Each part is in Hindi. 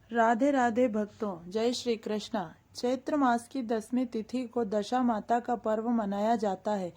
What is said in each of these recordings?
राधे राधे भक्तों, जय श्री कृष्णा। चैत्र मास की 10वीं तिथि को दशा माता का पर्व मनाया जाता है।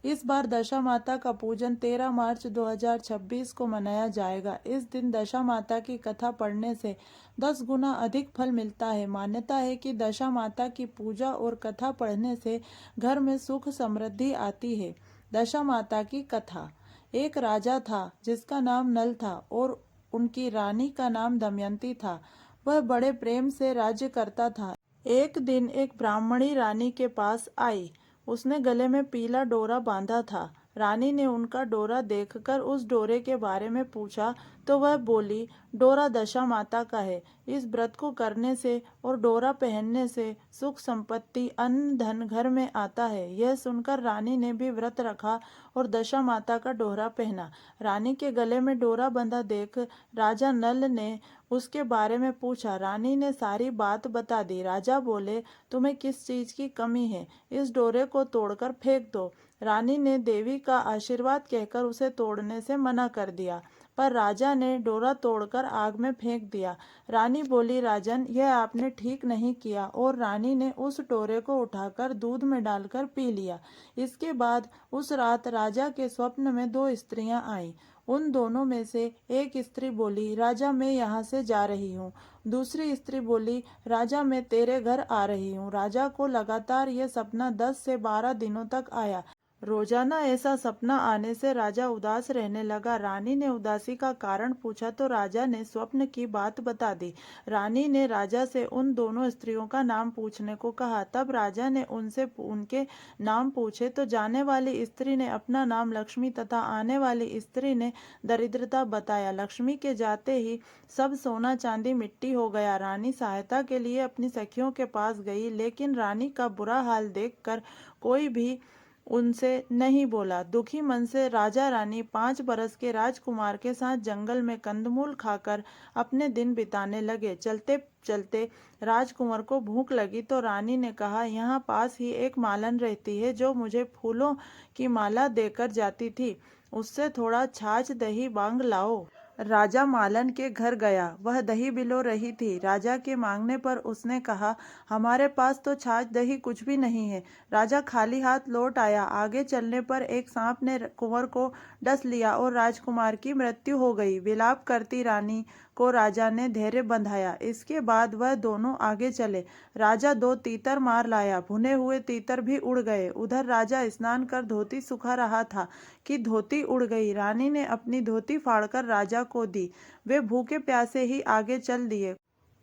इस बार दशा माता का पूजन 13 मार्च 2026 को मनाया जाएगा। इस दिन दशा माता की कथा पढ़ने से 10 गुना अधिक फल मिलता है। मान्यता है कि दशा माता की पूजा और कथा पढ़ने से घर में सुख समृद्धि आती है। दशा माता की कथा। एक राजा था जिसका नाम नल था और उनकी रानी का नाम दमयंती था। वह बड़े प्रेम से राज्य करता था। एक दिन एक ब्राह्मणी रानी के पास आई। उसने गले में पीला डोरा बांधा था। रानी ने उनका डोरा देखकर उस डोरे के बारे में पूछा तो वह बोली, डोरा दशा माता का है। इस व्रत को करने से और डोरा पहनने से सुख संपत्ति अन्न धन घर में आता है। यह सुनकर रानी ने भी व्रत रखा और दशा माता का डोरा पहना। रानी के गले में डोरा बंधा देख राजा नल ने उसके बारे में पूछा। रानी ने सारी बात बता दी। राजा बोले, तुम्हें किस चीज की कमी है? इस डोरे को तोड़कर फेंक दो। रानी ने देवी का आशीर्वाद कहकर उसे तोड़ने से मना कर दिया, पर राजा ने डोरा तोड़कर आग में फेंक दिया। रानी बोली, राजन, यह आपने ठीक नहीं किया, और रानी ने उस डोरे को उठाकर दूध में डालकर पी लिया। इसके बाद उस रात राजा के स्वप्न में 2 स्त्रियां आईं। उन दोनों में से एक स्त्री बोली, राजा, मैं यहाँ से जा रही हूँ। दूसरी स्त्री बोली, राजा, मैं तेरे घर आ रही हूँ। राजा को लगातार यह सपना 10 से 12 दिनों तक आया। रोजाना ऐसा सपना आने से राजा उदास रहने लगा। रानी ने उदासी का कारण पूछा तो राजा ने स्वप्न की बात बता दी। रानी ने राजा से उन दोनों स्त्रियों का नाम पूछने को कहा। तब राजा ने उनसे उनके नाम पूछे तो जाने वाली स्त्री ने अपना नाम लक्ष्मी तथा आने वाली स्त्री ने दरिद्रता बताया। लक्ष्मी के जाते ही सब सोना चांदी मिट्टी हो गया। रानी सहायता के लिए अपनी सखियों के पास गई, लेकिन रानी का बुरा हाल देखकर कोई भी उनसे नहीं बोला। दुखी मन से राजा रानी 5 बरस के राजकुमार के साथ जंगल में कंदमूल खाकर अपने दिन बिताने लगे। चलते चलते राजकुमार को भूख लगी तो रानी ने कहा, यहाँ पास ही एक मालन रहती है जो मुझे फूलों की माला देकर जाती थी। उससे थोड़ा छाछ दही मांग लाओ। राजा मालन के घर गया। वह दही बिलो रही थी। राजा के मांगने पर उसने कहा, हमारे पास तो छाछ दही कुछ भी नहीं है। राजा खाली हाथ लौट आया। आगे चलने पर एक सांप ने कुंवर को डस लिया और राजकुमार की मृत्यु हो गई। विलाप करती रानी को राजा ने धैर्य बंधाया। इसके बाद वह दोनों आगे चले। राजा 2 तीतर मार लाया। भुने हुए तीतर भी उड़ गए। उधर राजा स्नान कर धोती सुखा रहा था कि धोती उड़ गई। रानी ने अपनी धोती फाड़कर राजा को दी। वे भूखे प्यासे ही आगे चल दिए।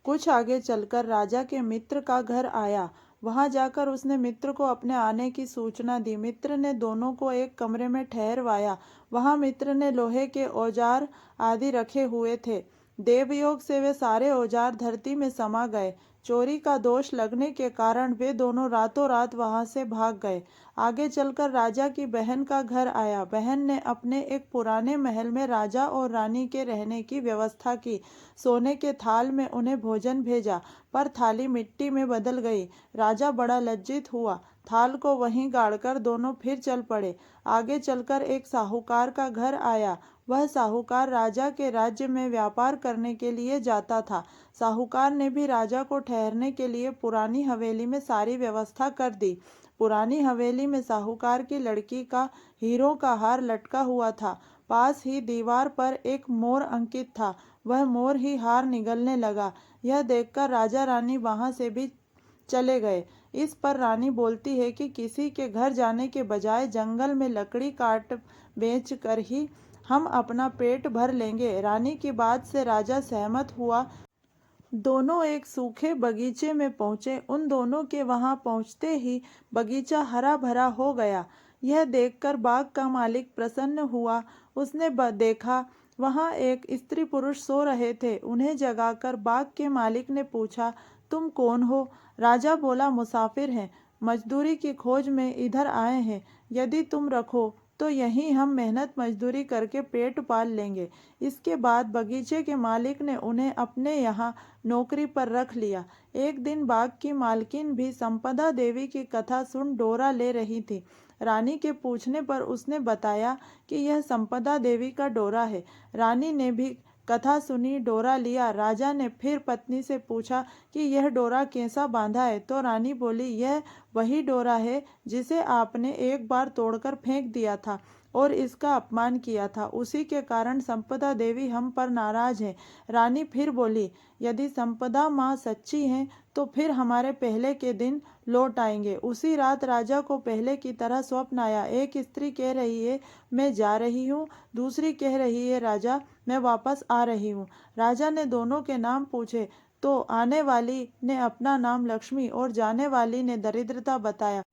कुछ आगे चलकर राजा के मित्र का घर आया। वहां जाकर उसने मित्र को अपने आने की सूचना दी। मित्र ने दोनों को एक कमरे में ठहरवाया। वहां मित्र ने लोहे के औजार आदि रखे हुए थे। देवयोग से वे सारे औजार धरती में समा गए। चोरी का दोष लगने के कारण वे दोनों रातों रात वहां से भाग गए। आगे चलकर राजा की बहन का घर आया। बहन ने अपने एक पुराने महल में राजा और रानी के रहने की व्यवस्था की। सोने के थाल में उन्हें भोजन भेजा, पर थाली मिट्टी में बदल गई। राजा बड़ा लज्जित हुआ। थाल को वहीं गाड़कर दोनों फिर चल पड़े। आगे चलकर एक साहूकार का घर आया। वह साहूकार राजा के राज्य में व्यापार करने के लिए जाता था। साहूकार ने भी राजा को ठहरने के लिए पुरानी हवेली में सारी व्यवस्था कर दी। पुरानी हवेली में साहूकार की लड़की का हीरों का हार लटका हुआ था। पास ही दीवार पर एक मोर अंकित था। वह मोर ही हार निगलने लगा। यह देखकर राजा रानी वहां से भी चले गए। इस पर रानी बोलती है कि किसी के घर जाने के बजाय जंगल में लकड़ी काट बेच कर ही हम अपना पेट भर लेंगे। रानी की बात से राजा सहमत हुआ। दोनों एक सूखे बगीचे में पहुंचे। उन दोनों के वहां पहुंचते ही बगीचा हरा भरा हो गया। यह देखकर बाग का मालिक प्रसन्न हुआ। उसने देखा वहां एक स्त्री पुरुष सो रहे थे। उन्हें जगाकर बाग के मालिक ने पूछा, तुम कौन हो? राजा बोला, मुसाफिर हैं, मजदूरी की खोज में इधर आए हैं। यदि तुम रखो तो यहीं हम मेहनत मजदूरी करके पेट पाल लेंगे। इसके बाद बगीचे के मालिक ने उन्हें अपने यहाँ नौकरी पर रख लिया। एक दिन बाग की मालकिन भी संपदा देवी की कथा सुन डोरा ले रही थी। रानी के पूछने पर उसने बताया कि यह संपदा देवी का डोरा है। रानी ने भी कथा सुनी, डोरा लिया। राजा ने फिर पत्नी से पूछा कि यह डोरा कैसा बांधा है? तो रानी बोली, यह वही डोरा है जिसे आपने एक बार तोड़कर फेंक दिया था और इसका अपमान किया था। उसी के कारण संपदा देवी हम पर नाराज है। रानी फिर बोली, यदि संपदा माँ सच्ची हैं तो फिर हमारे पहले के दिन लौट आएंगे। उसी रात राजा को पहले की तरह स्वप्न आया। एक स्त्री कह रही है, मैं जा रही हूँ। दूसरी कह रही है, राजा मैं वापस आ रही हूँ। राजा ने दोनों के नाम पूछे तो आने वाली ने अपना नाम लक्ष्मी और जाने वाली ने दरिद्रता बताया।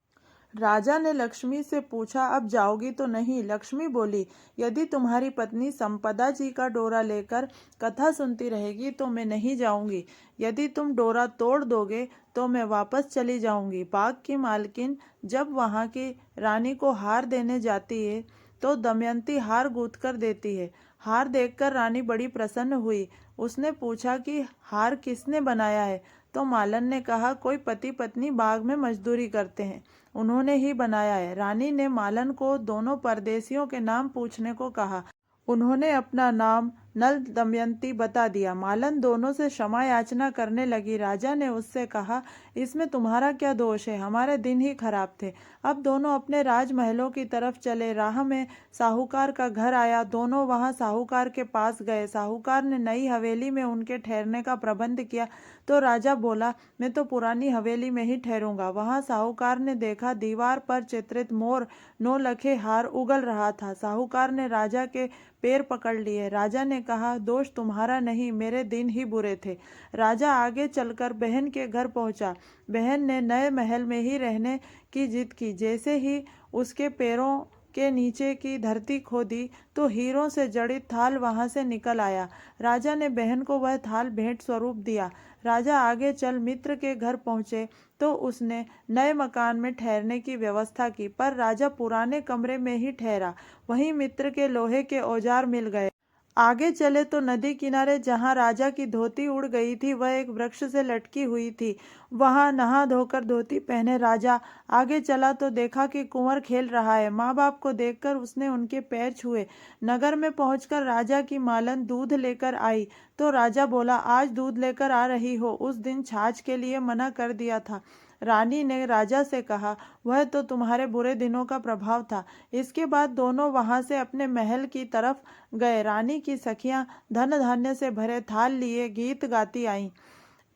राजा ने लक्ष्मी से पूछा, अब जाओगी तो नहीं? लक्ष्मी बोली, यदि तुम्हारी पत्नी संपदा जी का डोरा लेकर कथा सुनती रहेगी तो मैं नहीं जाऊंगी। यदि तुम डोरा तोड़ दोगे तो मैं वापस चली जाऊंगी। बाग की मालकिन जब वहां की रानी को हार देने जाती है तो दमयंती हार गूंथ कर देती है। हार देखकर रानी बड़ी प्रसन्न हुई। उसने पूछा कि हार किसने बनाया है? तो मालन ने कहा, कोई पति पत्नी बाग में मजदूरी करते हैं, उन्होंने ही बनाया है। रानी ने मालन को दोनों परदेशियों के नाम पूछने को कहा। उन्होंने अपना नाम नल दमयंती बता दिया। मालन दोनों से क्षमा याचना करने लगी। राजा ने उससे कहा, इसमें तुम्हारा क्या दोष है? हमारे दिन ही खराब थे। अब दोनों अपने राजमहलों की तरफ चले। राह में साहूकार का घर आया। दोनों वहां साहूकार के पास गए। साहूकार ने नई हवेली में उनके ठहरने का प्रबंध किया तो राजा बोला, मैं तो पुरानी हवेली में ही ठहरूंगा। वहां साहूकार ने देखा दीवार पर चित्रित मोर नौलखे हार उगल रहा था। साहूकार ने राजा के पैर पकड़ लिए। राजा ने कहा, दोष तुम्हारा नहीं, मेरे दिन ही बुरे थे। राजा आगे चलकर बहन के घर पहुंचा। बहन ने नए महल में ही रहने की जिद की। जैसे ही उसके पैरों के नीचे की धरती खोदी तो हीरों से जड़ित थाल वहां से निकल आया। राजा ने बहन को वह थाल भेंट स्वरूप दिया। राजा आगे चल मित्र के घर पहुंचे तो उसने नए मकान में ठहरने की व्यवस्था की, पर राजा पुराने कमरे में ही ठहरा। वहीं मित्र के लोहे के औजार मिल गए। आगे चले तो नदी किनारे जहां राजा की धोती उड़ गई थी वह एक वृक्ष से लटकी हुई थी। वहां नहा धोकर धोती पहने राजा आगे चला तो देखा कि कुंवर खेल रहा है। माँ बाप को देखकर उसने उनके पैर छुए। नगर में पहुंचकर राजा की मालन दूध लेकर आई तो राजा बोला, आज दूध लेकर आ रही हो? उस दिन छाछ के लिए मना कर दिया था। रानी ने राजा से कहा, वह तो तुम्हारे बुरे दिनों का प्रभाव था। इसके बाद दोनों वहां से अपने महल की तरफ गए। रानी की सखियां धन धान्य से भरे थाल लिए गीत गाती आईं।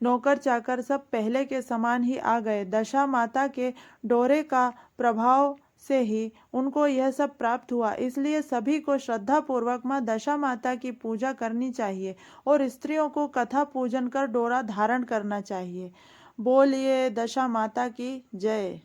नौकर चाकर सब पहले के समान ही आ गए। दशा माता के डोरे का प्रभाव से ही उनको यह सब प्राप्त हुआ। इसलिए सभी को श्रद्धा पूर्वक माँ दशा माता की पूजा करनी चाहिए और स्त्रियों को कथा पूजन कर डोरा धारण करना चाहिए। बोलिए दशा माता की जय।